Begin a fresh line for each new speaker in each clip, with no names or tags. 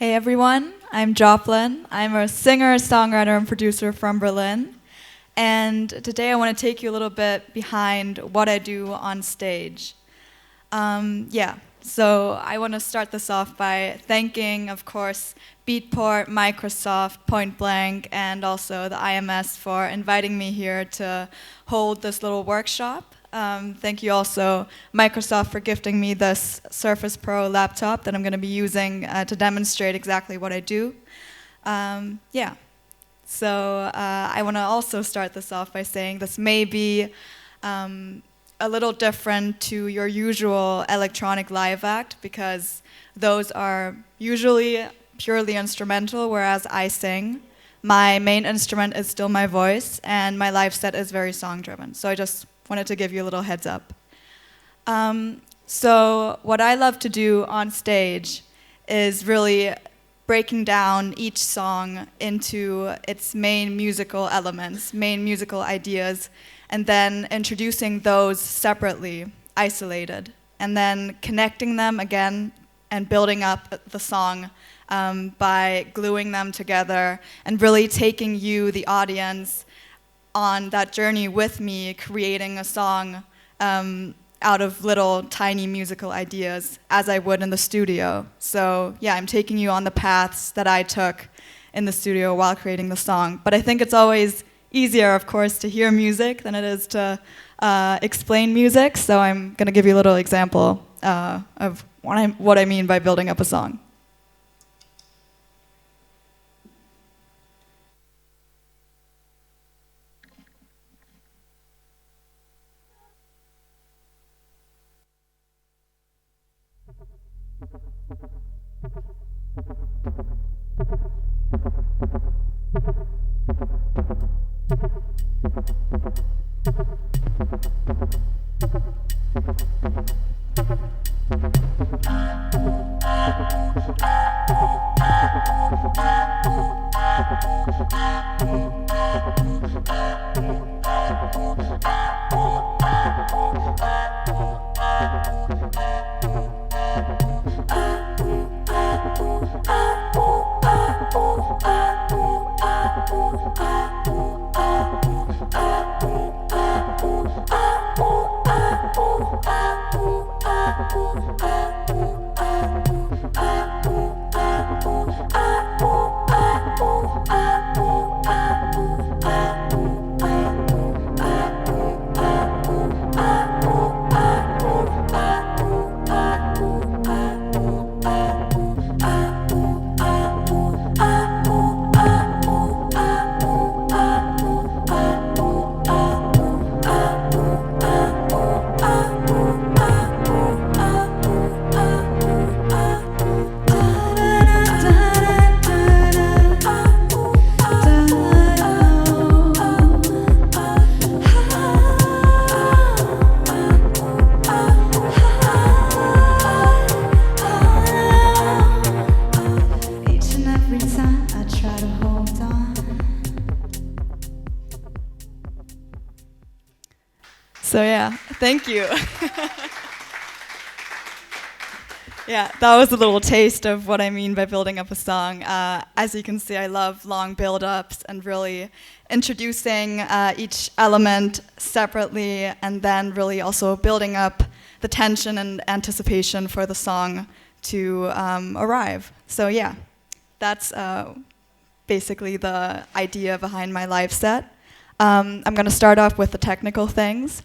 Hey everyone, I'm Joplyn. I'm a singer, songwriter, and producer from Berlin. And today I want to take you a little bit behind what I do on stage. So I want to start this off by thanking, of course, Beatport, Microsoft, Point Blank, and also the IMS for inviting me here to hold this little workshop. Thank you also, Microsoft, for gifting me this Surface Pro laptop that I'm going to be using to demonstrate exactly what I do. So I want to also start this off by saying this may be a little different to your usual electronic live act because those are usually purely instrumental, whereas I sing. My main instrument is still my voice, and my live set is very song-driven. So I just wanted to give you a little heads up. So what I love to do on stage is really breaking down each song into its main musical elements, main musical ideas, and then introducing those separately, isolated, and then connecting them again and building up the song by gluing them together and really taking you, the audience, on that journey with me, creating a song out of little tiny musical ideas as I would in the studio. So yeah, I'm taking you on the paths that I took in the studio while creating the song. But I think it's always easier, of course, to hear music than it is to explain music. So I'm going to give you a little example of what I mean by building up a song. So yeah, thank you. Yeah, that was a little taste of what I mean by building up a song. As you can see, I love long build-ups and really introducing each element separately and then really also building up the tension and anticipation for the song to arrive. So yeah, that's basically the idea behind my live set. I'm going to start off with the technical things.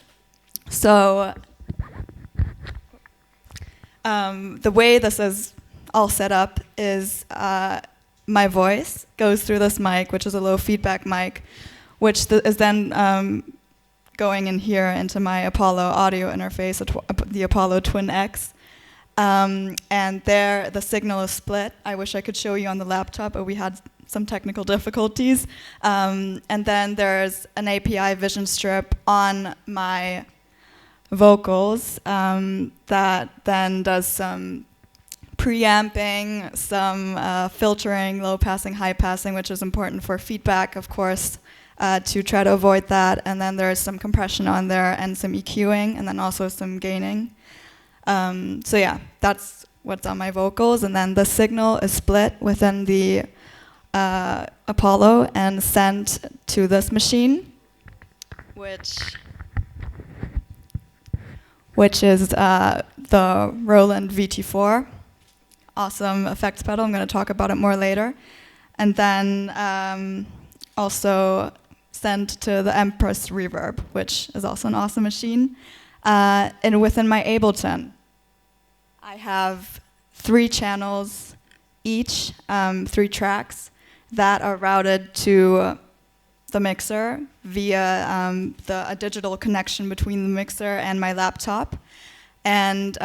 So the way this is all set up is my voice goes through this mic, which is a low feedback mic, which is then going in here into my Apollo audio interface, the Apollo Twin X. And there the signal is split. I wish I could show you on the laptop, but we had some technical difficulties. And then there's an API vision strip on my vocals that then does some preamping, some filtering, low passing, high passing, which is important for feedback, of course, to try to avoid that. And then there's some compression on there and some EQing, and then also some gaining. So yeah, that's what's on my vocals, and then the signal is split within the Apollo and sent to this machine, which is the Roland VT4. Awesome effects pedal. I'm going to talk about it more later. And then also sent to the Empress Reverb, which is also an awesome machine. And within my Ableton, I have 3 channels each, 3 tracks that are routed to the mixer via a digital connection between the mixer and my laptop. And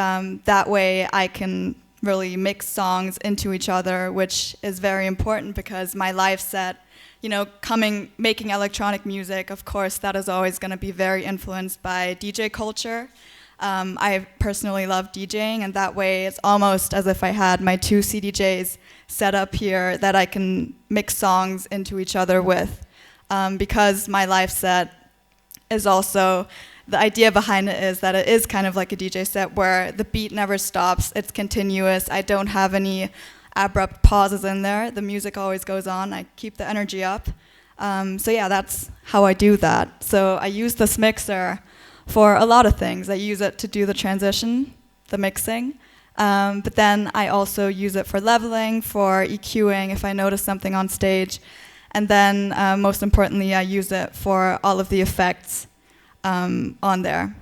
that way I can really mix songs into each other, which is very important because my live set, making electronic music, of course, that is always going to be very influenced by DJ culture. I personally love DJing, and that way it's almost as if I had my 2 CDJs set up here that I can mix songs into each other with. Because my live set is also, the idea behind it is that it is kind of like a DJ set where the beat never stops, it's continuous, I don't have any abrupt pauses in there, the music always goes on, I keep the energy up. So yeah, that's how I do that. So I use this mixer for a lot of things. I use it to do the transition, the mixing, but then I also use it for leveling, for EQing if I notice something on stage, and then most importantly I use it for all of the effects on there.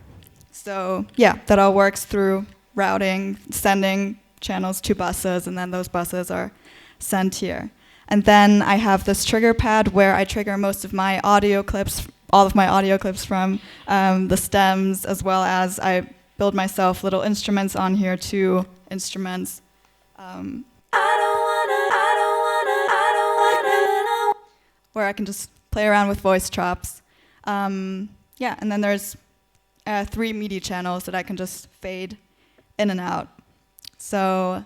So yeah, that all works through routing, sending channels to buses, and then those buses are sent here. And then I have this trigger pad where I trigger most of my audio clips, all of my audio clips from the stems, as well as I build myself little instruments on here, 2 instruments. Where I can just play around with voice chops. Yeah, and then there's 3 MIDI channels that I can just fade in and out. So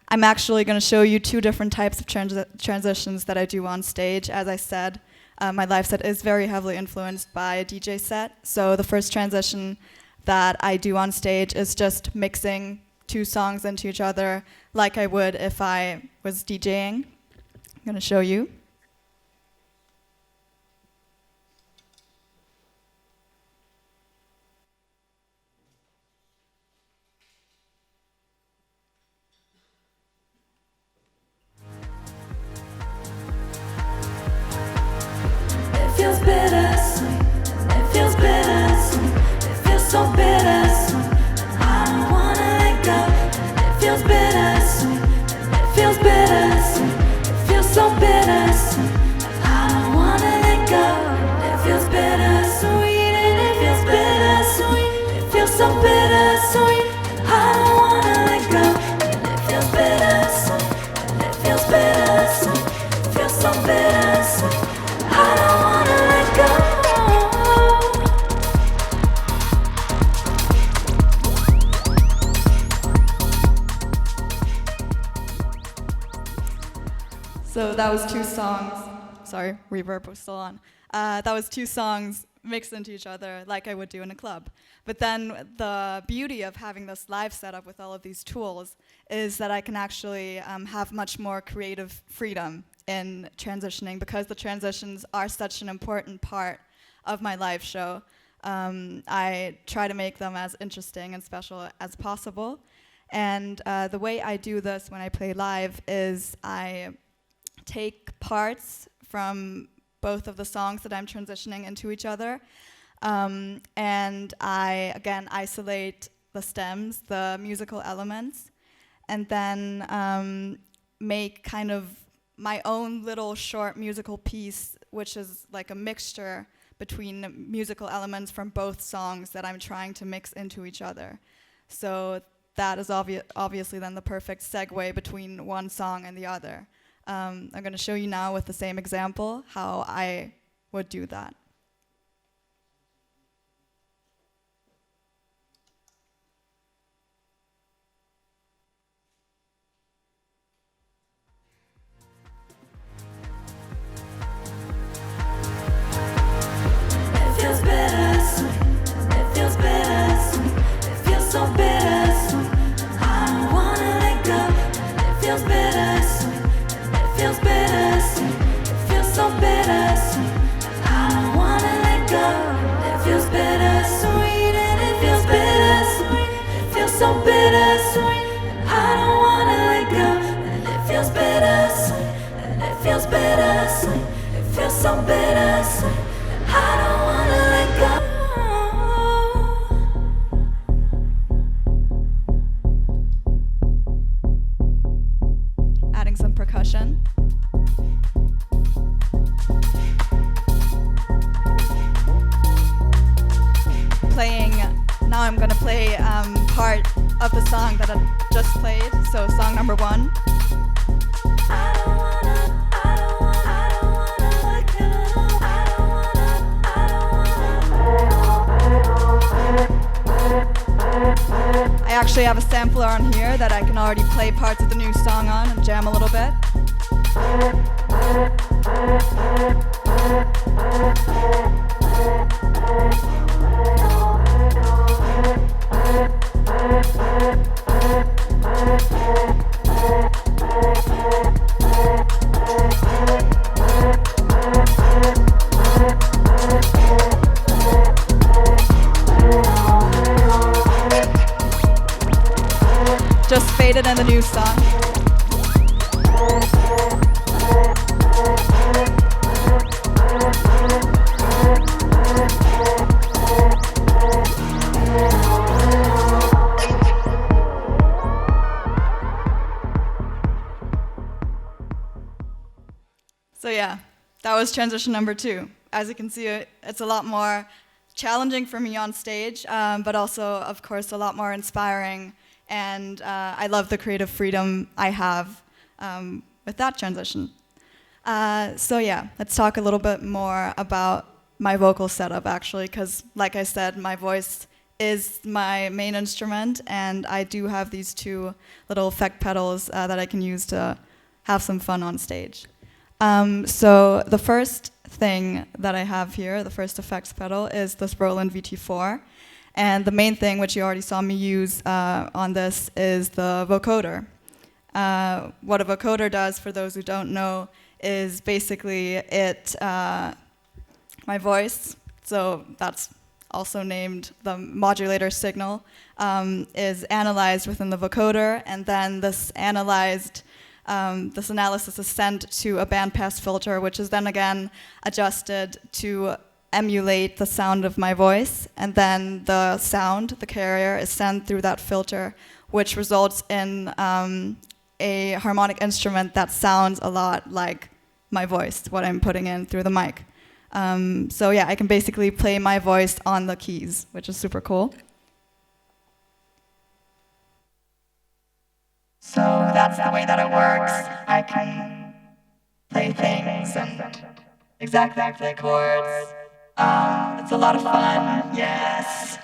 I'm actually going to show you 2 different types of transitions that I do on stage. As I said, my live set is very heavily influenced by a DJ set. So the first transition that I do on stage is just mixing 2 songs into each other like I would if I was DJing. I'm going to show you.
It feels bittersweet, it feels bittersweet, it feels so bittersweet, I don't wanna let go. It feels bittersweet, it feels bittersweet, it feels so bittersweet, I don't wanna let go. It feels bittersweet and it feels bittersweet, it feels so bittersweet, I don't wanna let go. And it feels bittersweet, and it feels bittersweet, it feels so bittersweet, I don't wanna let go.
So that was 2 songs. Sorry, reverb was still on. That was 2 songs mixed into each other like I would do in a club. But then the beauty of having this live setup with all of these tools is that I can actually have much more creative freedom in transitioning, because the transitions are such an important part of my live show. I try to make them as interesting and special as possible. And the way I do this when I play live is I take parts from both of the songs that I'm transitioning into each other, and I, again, isolate the stems, the musical elements, and then make kind of my own little short musical piece, which is like a mixture between musical elements from both songs that I'm trying to mix into each other. So that is obviously then the perfect segue between one song and the other. I'm going to show you now with the same example how I would do that.
It feels bittersweet, it feels bittersweet, it feels so bittersweet, I don't wanna let bittersweet, and it feels bittersweet. It feels so bittersweet, and I don't wanna let go. It feels bittersweet, and it feels bittersweet. It feels so bittersweet, and I don't wanna let go. And it feels bittersweet, and it feels bittersweet. It feels so bittersweet, and I don't wanna let go.
Adding some percussion. Now I'm gonna play part of the song that I just played, so song number 1. I actually have a sampler on here that I can already play parts of the new song on and jam a little bit. Just faded in the new song. So yeah, that was transition number 2. As you can see, it's a lot more challenging for me on stage, but also, of course, a lot more inspiring. And I love the creative freedom I have with that transition. So yeah, let's talk a little bit more about my vocal setup, actually, because like I said, my voice is my main instrument, and I do have these 2 little effect pedals that I can use to have some fun on stage. So the first thing that I have here, the first effects pedal, is this Roland VT4. And the main thing, which you already saw me use on this, is the vocoder. What a vocoder does, for those who don't know, is basically my voice, so that's also named the modulator signal, is analyzed within the vocoder, and then this analysis is sent to a bandpass filter, which is then again adjusted to emulate the sound of my voice, and then the sound, the carrier, is sent through that filter, which results in a harmonic instrument that sounds a lot like my voice, what I'm putting in through the mic. So yeah, I can basically play my voice on the keys, which is super cool. So that's the way that it works. I can play things and exactly play chords. It's a lot of fun, yes.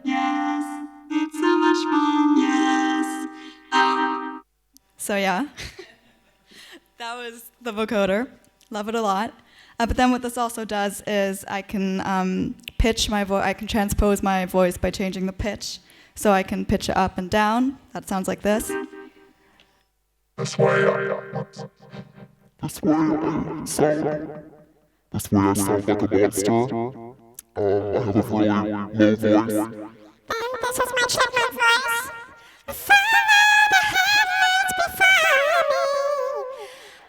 Yes, it's so much fun, yes. So yeah, that was the vocoder. Love it a lot. But then what this also does is I can pitch my voice. I can transpose my voice by changing the pitch. So I can pitch it up and down. That sounds like this.
That's why I sound like a monster. I have a really low voice.
And this is my chipmunk voice. Follow the headlights before me.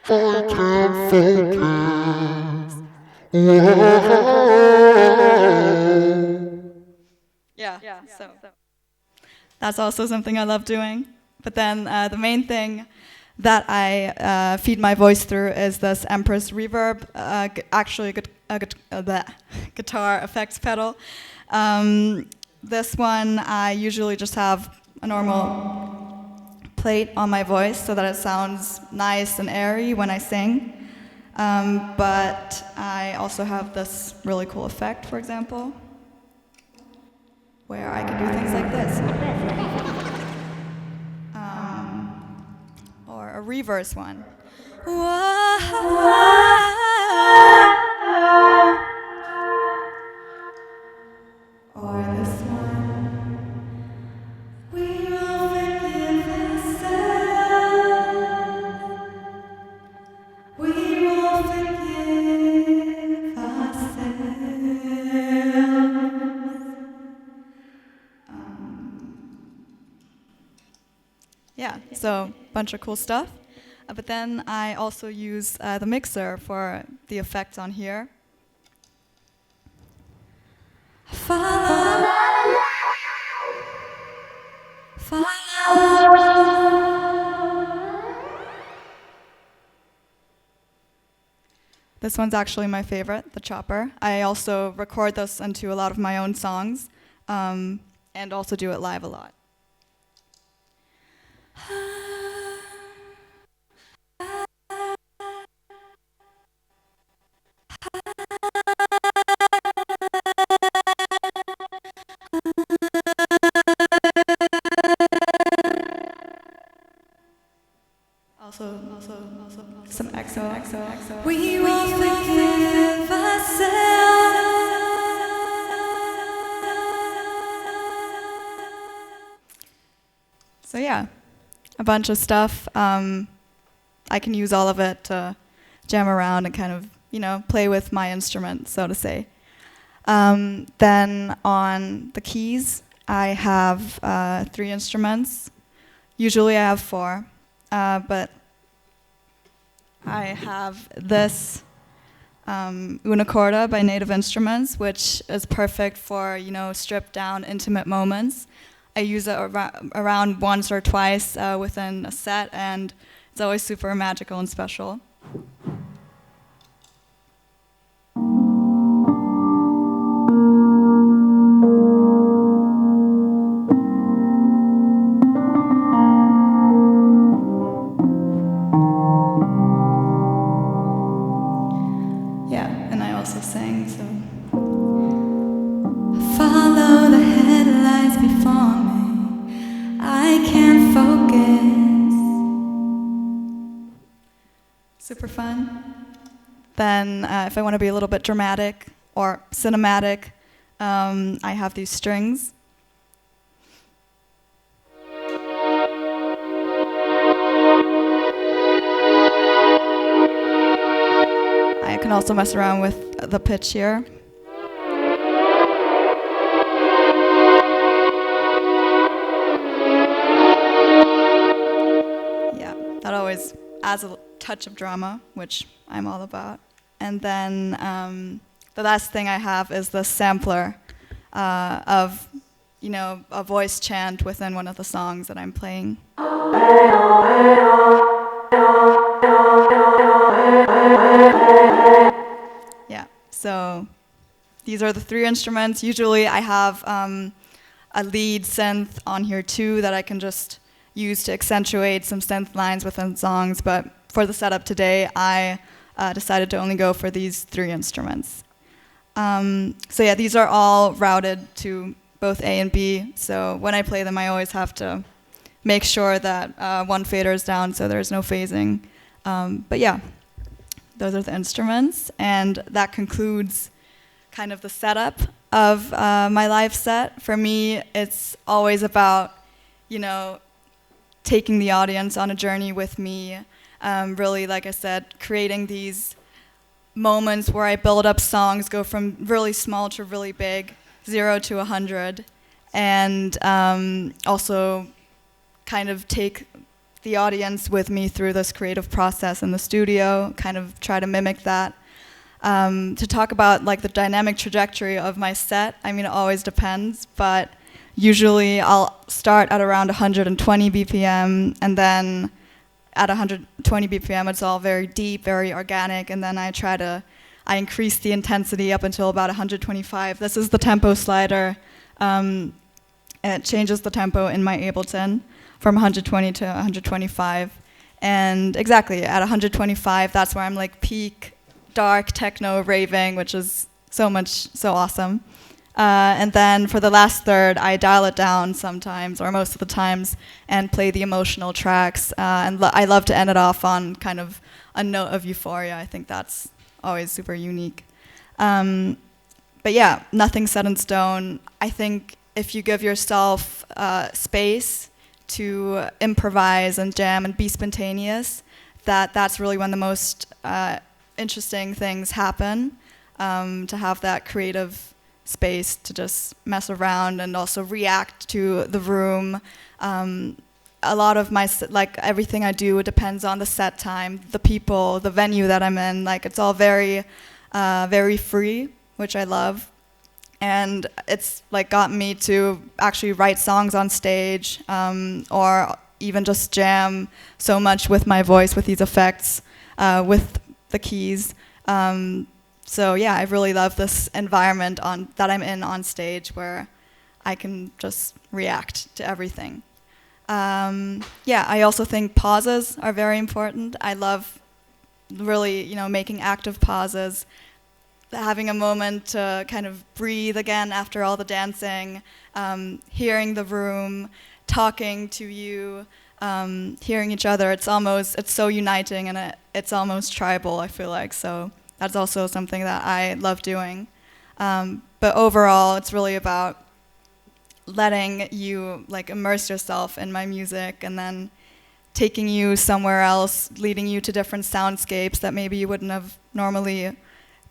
I can't focus.
Yeah. So that's also something I love doing. But then the main thing that I feed my voice through is this Empress Reverb, actually the guitar effects pedal. This one, I usually just have a normal plate on my voice so that it sounds nice and airy when I sing. But I also have this really cool effect, for example, where I can do things like this. Or a reverse one. Or this one. We all forgive ourselves. so a bunch of cool stuff. But then I also use the mixer for the effects on here. This one's actually my favorite, the chopper. I also record this into a lot of my own songs, and also do it live a lot. Also some XO.
We will forgive ourselves.
So yeah, a bunch of stuff. I can use all of it to jam around and kind of, play with my instrument, so to say. Then on the keys, I have 3 instruments. Usually I have 4, but I have this una corda by Native Instruments, which is perfect for, stripped down, intimate moments. I use it around once or twice within a set, and it's always super magical and special.
Follow the headlights before me. I can't focus.
Super fun. Then if I want to be a little bit dramatic or cinematic, I have these strings. I can also mess around with the pitch here. That always adds a touch of drama, which I'm all about. And then the last thing I have is the sampler of, a voice chant within one of the songs that I'm playing. Yeah, so these are the 3 instruments. Usually I have a lead synth on here too that I can just use to accentuate some synth lines within songs, but for the setup today, I decided to only go for these 3 instruments. So yeah, these are all routed to both A and B, so when I play them, I always have to make sure that one fader is down so there's no phasing. But yeah, those are the instruments, and that concludes kind of the setup of my live set. For me, it's always about, taking the audience on a journey with me, really, like I said, creating these moments where I build up songs, go from really small to really big, 0 to 100, and also kind of take the audience with me through this creative process in the studio, kind of try to mimic that. To talk about like the dynamic trajectory of my set, I mean, it always depends, but usually I'll start at around 120 BPM, and then at 120 BPM it's all very deep, very organic, and then I increase the intensity up until about 125. This is the tempo slider. It changes the tempo in my Ableton from 120 to 125. And exactly, at 125, that's where I'm like peak dark techno raving, which is so awesome. And then for the last third, I dial it down sometimes, or most of the times, and play the emotional tracks. And I love to end it off on kind of a note of euphoria. I think that's always super unique. But yeah, nothing set in stone. I think if you give yourself space to improvise and jam and be spontaneous, that's really when the most interesting things happen, to have that creative space to just mess around and also react to the room. a lot of like everything I do depends on the set time, the people, the venue that I'm in. Like it's all very, very free, which I love. And it's like got me to actually write songs on stage, or even just jam so much with my voice, with these effects, with the keys. So yeah, I really love this environment that I'm in on stage, where I can just react to everything. Yeah, I also think pauses are very important. I love really, making active pauses, having a moment to kind of breathe again after all the dancing, hearing the room, talking to you, hearing each other. It's so uniting, and it's almost tribal, I feel like. So that's also something that I love doing. But overall, it's really about letting you like immerse yourself in my music, and then taking you somewhere else, leading you to different soundscapes that maybe you wouldn't have normally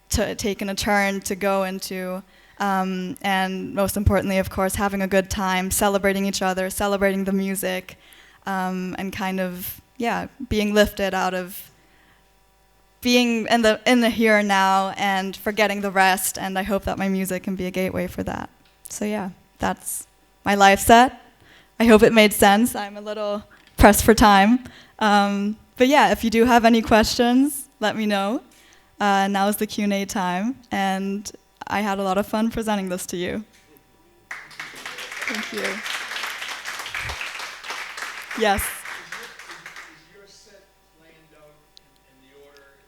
taken a turn to go into. And most importantly, of course, having a good time, celebrating each other, celebrating the music, and kind of, being lifted out of being in the here and now and forgetting the rest. And I hope that my music can be a gateway for that. So yeah, that's my live set. I hope it made sense. I'm a little pressed for time. But yeah, if you do have any questions, let me know. Now is the Q&A time, and I had a lot of fun presenting this to you. Thank you. Yes.
Is your set planned out in the order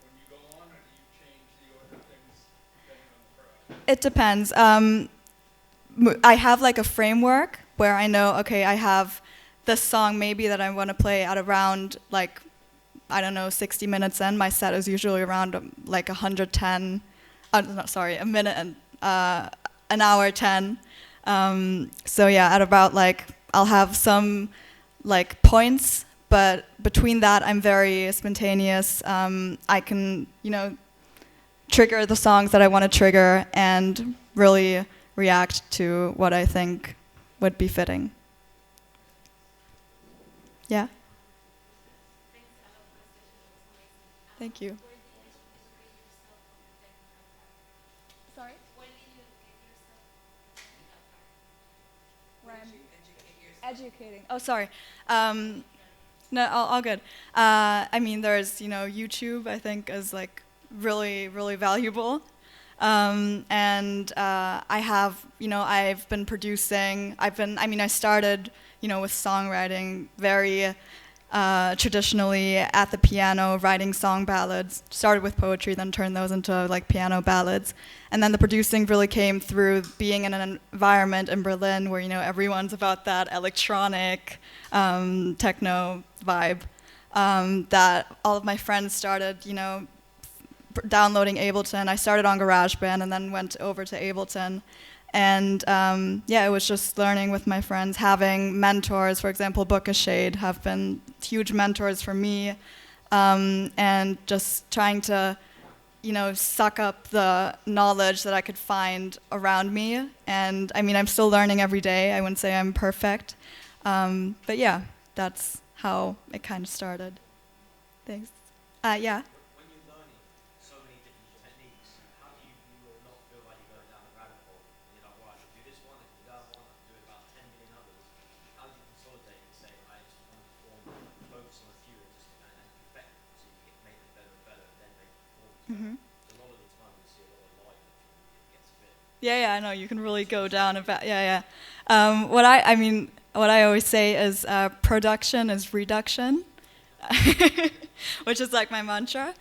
when you go on, or do you change the order of things depending on the crowd?
It depends. I have like a framework where I know, okay, I have this song maybe that I want to play at around like, I don't know, 60 minutes in. My set is usually around like 110, a minute and an hour 10. So yeah, at about like, I'll have some like points, but between that I'm very spontaneous. I can, trigger the songs that I want to trigger and really react to what I think would be fitting. Yeah? Thank you. Sorry? Where I'm educating. Oh, sorry. No, all good. I mean, there's, YouTube, I think, is like really, really valuable. And I have, I've been producing. I started, with songwriting very traditionally at the piano, writing song ballads. Started with poetry, then turned those into like piano ballads. And then the producing really came through being in an environment in Berlin where, everyone's about that electronic, techno vibe. That all of my friends started, downloading Ableton. I started on GarageBand and then went over to Ableton. And it was just learning with my friends, having mentors. For example, Book a Shade have been huge mentors for me, and just trying to, suck up the knowledge that I could find around me. And I mean, I'm still learning every day. I wouldn't say I'm perfect, but yeah, that's how it kind of started. Thanks. Yeah. Mm-hmm. Yeah, I know, you can really go down about, what I always say is production is reduction, which is like my mantra.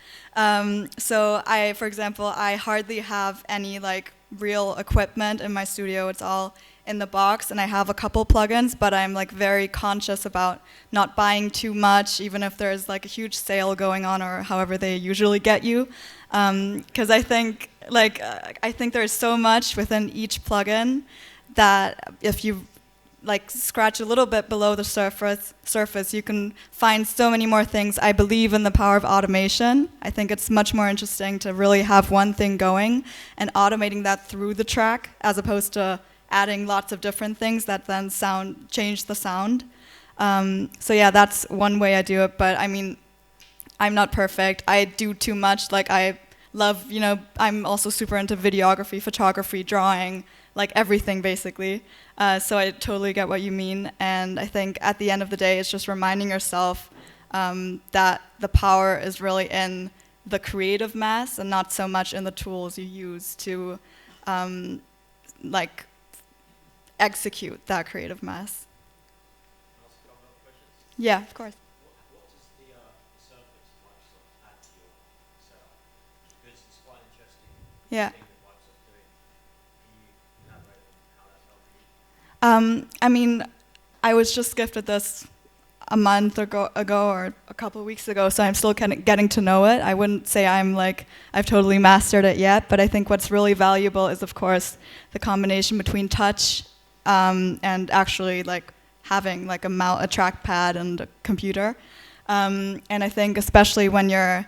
So for example, I hardly have any like real equipment in my studio. It's all in the box, and I have a couple plugins, but I'm like very conscious about not buying too much, even if there's like a huge sale going on or however they usually get you. Because I think there's so much within each plugin that if you like scratch a little bit below the surface, you can find so many more things. I believe in the power of automation. I think it's much more interesting to really have one thing going and automating that through the track, as opposed to adding lots of different things that then change the sound. So yeah, that's one way I do it. But I mean, I'm not perfect. I do too much. Like I love, I'm also super into videography, photography, drawing, like everything basically. So I totally get what you mean. And I think at the end of the day, it's just reminding yourself that the power is really in the creative mass and not so much in the tools you use to like execute that creative mass.
Ask a couple of questions.
Yeah, of course.
What does the Surface Microsoft add to your setup? Because it's quite an interesting
Yeah.
thing that Microsoft's doing. Can you elaborate on how that's helping you?
I mean, I was just gifted this a month ago or a couple of weeks ago, so I'm still kind of getting to know it. I wouldn't say I've totally mastered it yet, but I think what's really valuable is, of course, the combination between touch and actually like having like a trackpad and a computer. And I think especially when you're,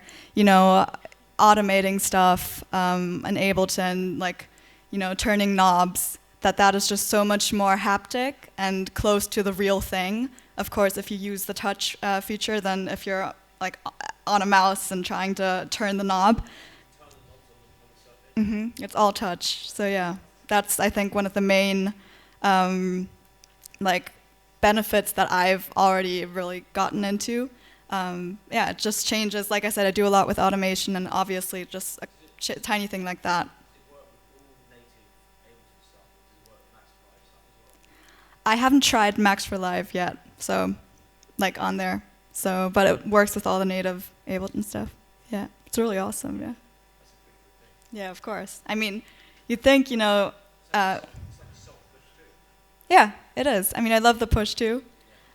automating stuff in Ableton, like, turning knobs, that is just so much more haptic and close to the real thing. Of course, if you use the touch feature, than if you're like on a mouse and trying to turn the knob. It's all touch. So yeah, that's I think one of the main like benefits that I've already really gotten into. Yeah, it just changes. Like I said, I do a lot with automation, and obviously just a tiny thing like that.
Does it work with all native Ableton stuff, or does it work with Max for Live stuff as well?
I haven't tried Max for Live yet, so like on there. So, but it works with all the native Ableton stuff. Yeah, it's really awesome. Yeah.
That's a pretty good thing.
Yeah, of course. I mean, you'd think,
It's like a soft push too.
yeah, it is. I mean, I love the push too.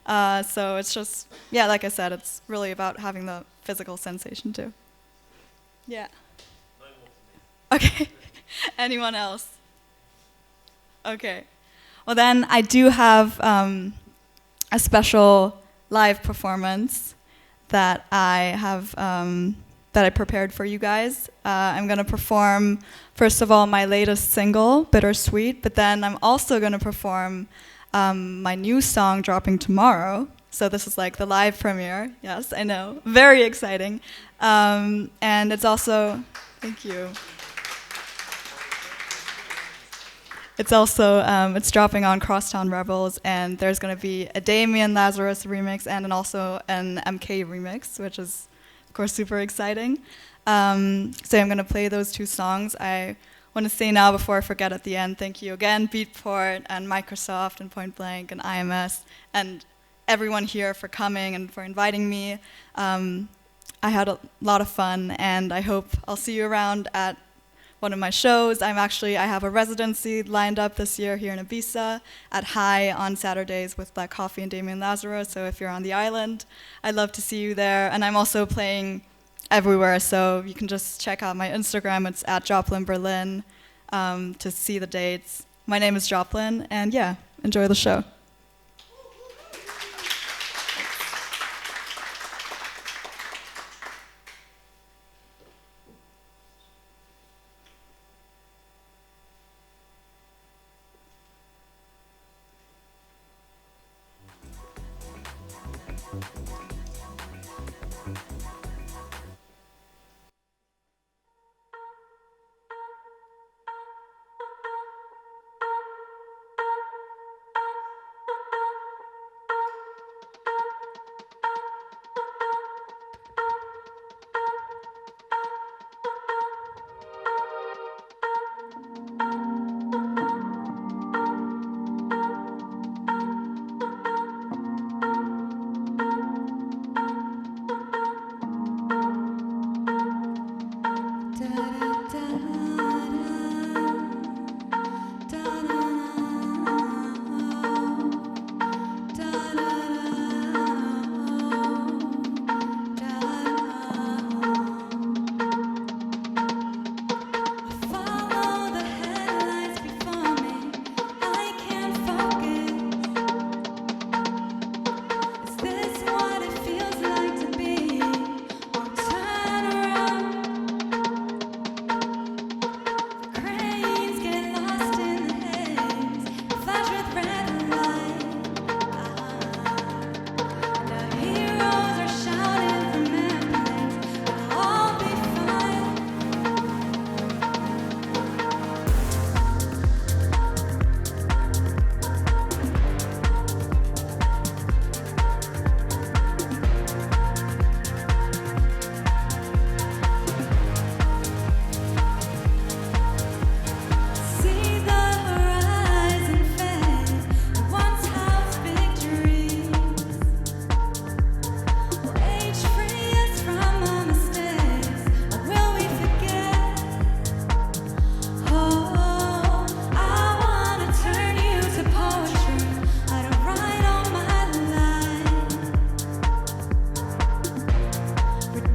So it's just, yeah, like I said, it's really about having the physical sensation too. Yeah.
No more for me.
Okay. Anyone else? Okay. Well, then I do have a special live performance that I prepared for you guys. I'm going to perform, first of all, my latest single, Bittersweet, but then I'm also going to perform my new song dropping tomorrow. So this is like the live premiere. Yes, I know. Very exciting. And it's also, thank you. It's also, it's dropping on Crosstown Rebels, and there's going to be a Damien Lazarus remix and also an MK remix, which is, of course, super exciting. So I'm going to play those two songs. I want to say now, before I forget at the end, thank you again, Beatport and Microsoft and Point Blank and IMS, and everyone here for coming and for inviting me. I had a lot of fun, and I hope I'll see you around at one of my shows. I have a residency lined up this year here in Ibiza at High on Saturdays with Black Coffee and Damien Lazarus. So if you're on the island, I'd love to see you there. And I'm also playing everywhere, so you can just check out my Instagram. It's at Joplyn Berlin to see the dates. My name is Joplyn, and yeah, enjoy the show.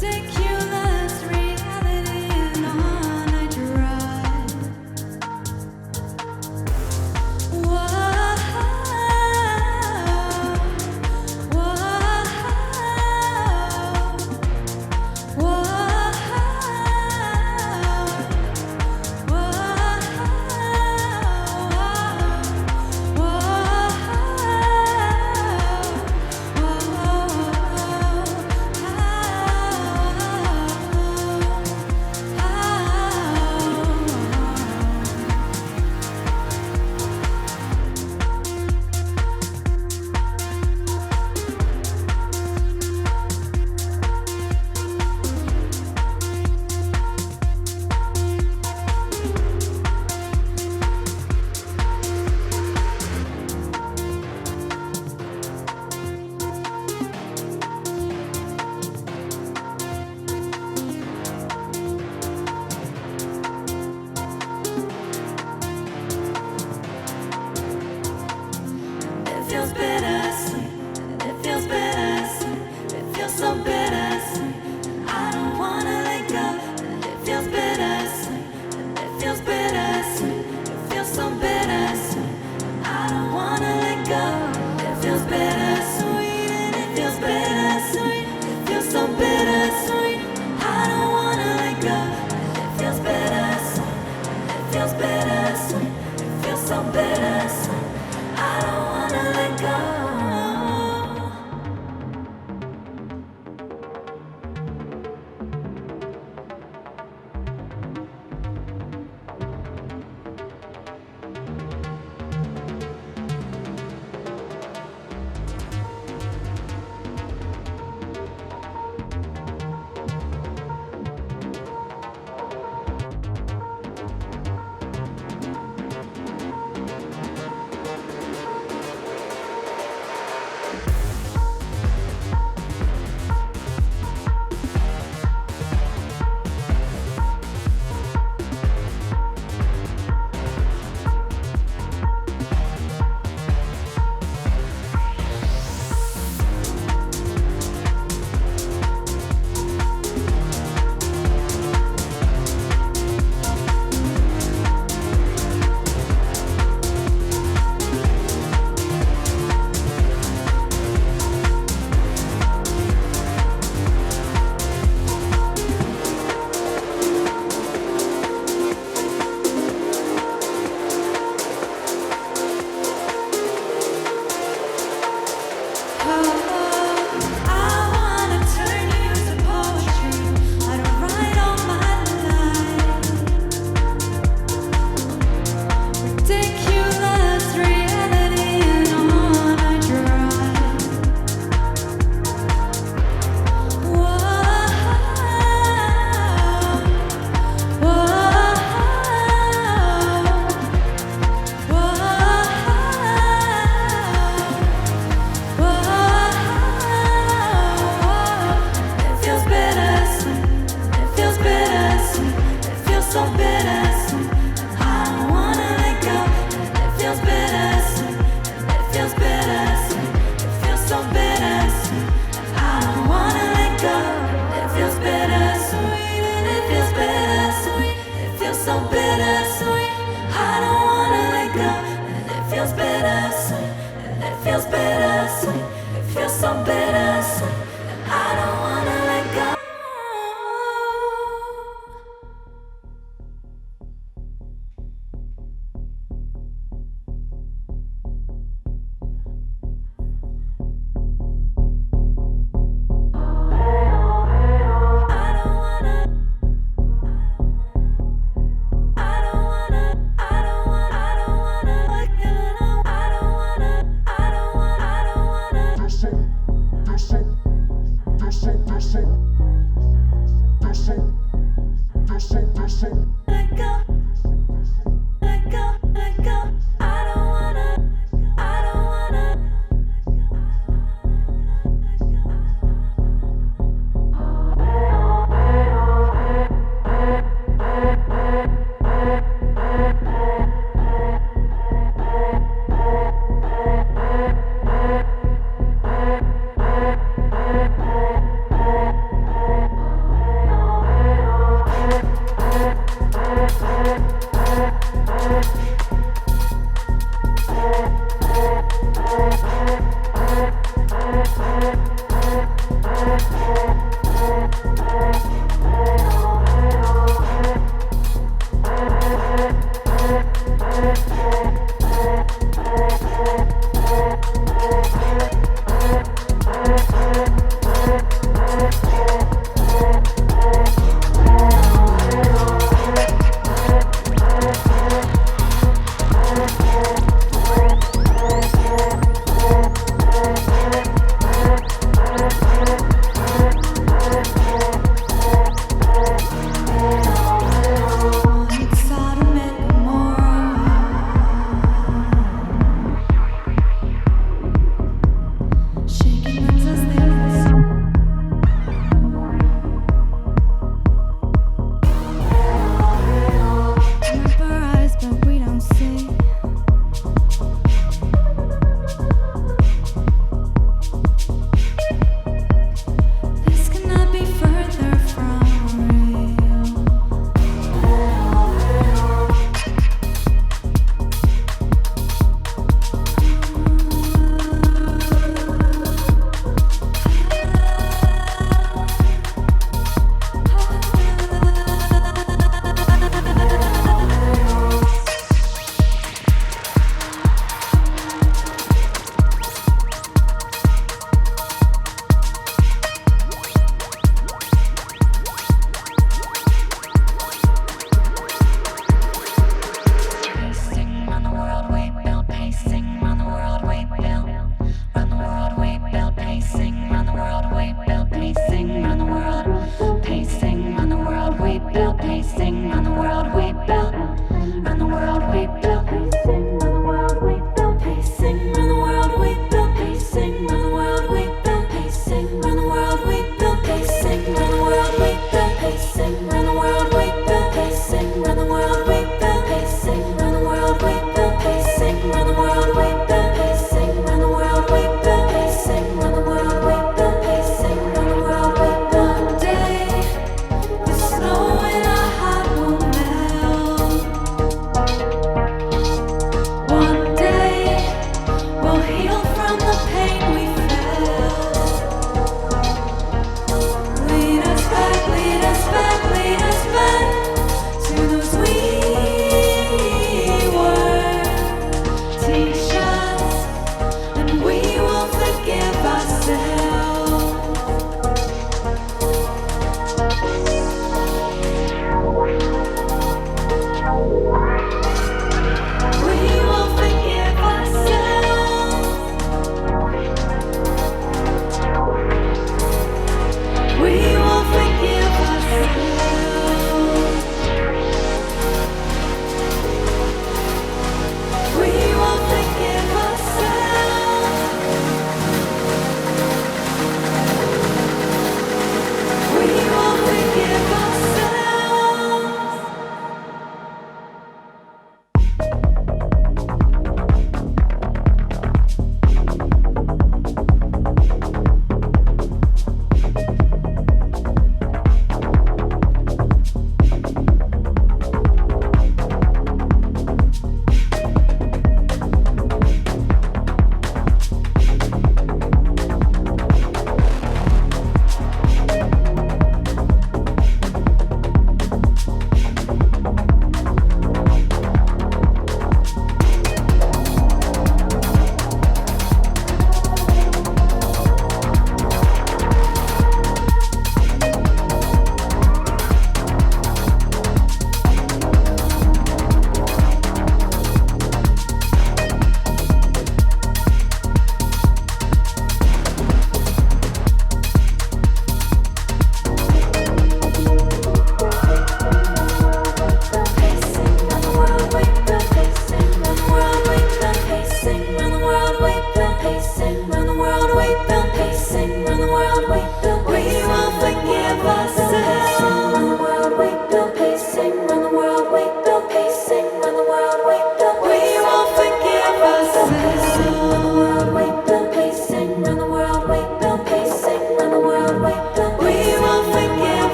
Ridiculous reality and on I drive. Whoa, whoa, It feels bittersweet, it feels bittersweet, it feels so bittersweet, and I don't wanna let go. And it feels bittersweet, and it feels bittersweet, it feels so bittersweet, and I don't wanna let go. It feels bittersweet, and it feels bittersweet, it feels so bittersweet, I don't wanna let go. And it feels bittersweet, and it feels bittersweet, it feels so bittersweet, I don't wanna let go.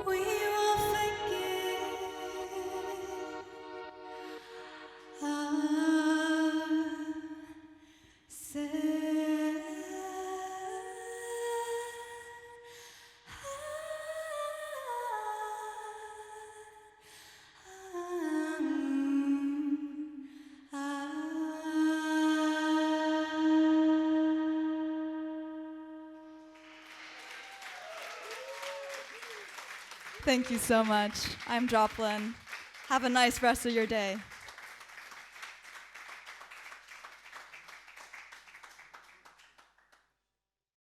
We will forget
Thank you so much. I'm Joplyn. Have a nice rest of your day.